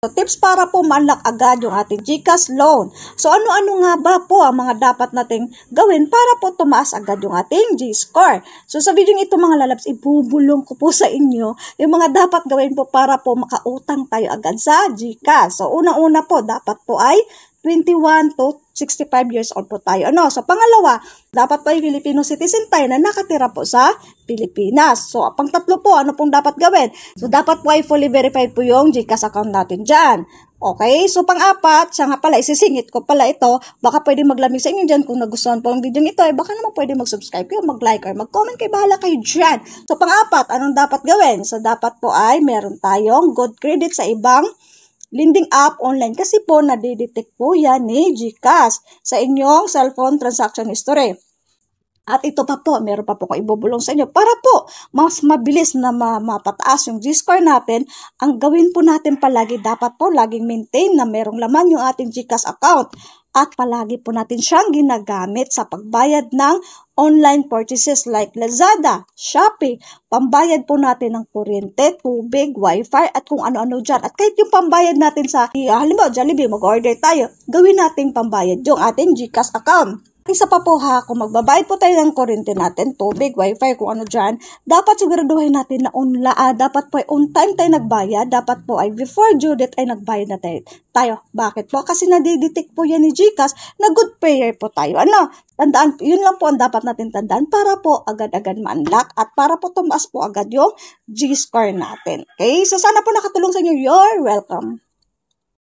So, tips para po ma-unlock agad yung ating GCash loan. So, ano-ano nga ba po ang mga dapat nating gawin para po tumaas agad yung ating G-score? So, sa video ito mga lalabs, ibubulong ko po sa inyo yung mga dapat gawin po para po makautang tayo agad sa GCash. So, unang-una po, dapat po ay 21 to 65 years old po tayo. So, pangalawa, dapat po ay Filipino citizen tayo na nakatira po sa Pilipinas. So, pang-tatlo po, ano pong dapat gawin? So, dapat po ay fully verified po yung GCash account natin dyan. Okay? So, pang-apat, siya nga pala, isisingit ko pala ito. Baka pwede maglamig sa inyo dyan kung nagustuhan po ang video ito. Baka naman pwede mag-subscribe kayo, mag-like, or mag-comment kayo. Bahala kayo dyan. So, pang-apat, anong dapat gawin? So, dapat po ay meron tayong good credit sa ibang lending app online kasi po nadidetect po yan ni GCash sa inyong cellphone transaction history. At ito pa po, meron pa po kong ibubulong sa inyo para po mas mabilis na mapataas yung G-score natin. Ang gawin po natin palagi, dapat po laging maintain na merong laman yung ating GCash account. At palagi po natin siyang ginagamit sa pagbayad ng online purchases like Lazada, Shopee, pambayad po natin ng kuryente, tubig, wifi, at kung ano-ano dyan. At kahit yung pambayad natin sa, halimbawa, Jollibee, mag-order tayo, gawin natin pambayad yung ating GCash account. Isa pa po ha, kung magbabayad po tayo ng kuryente natin, tubig, wifi, kung ano dyan, dapat siguraduhin natin na dapat po ay on time tayo nagbayad, dapat po ay before due date ay nagbayad na tayo. Bakit po? Kasi nadidetect po yan ni GCash na good payer po tayo. Tandaan, yun lang po ang dapat natin tandaan para po agad-agad ma-unlock at para po tumaas po agad yung G-score natin. Okay? So sana po nakatulong sa inyo. You're welcome.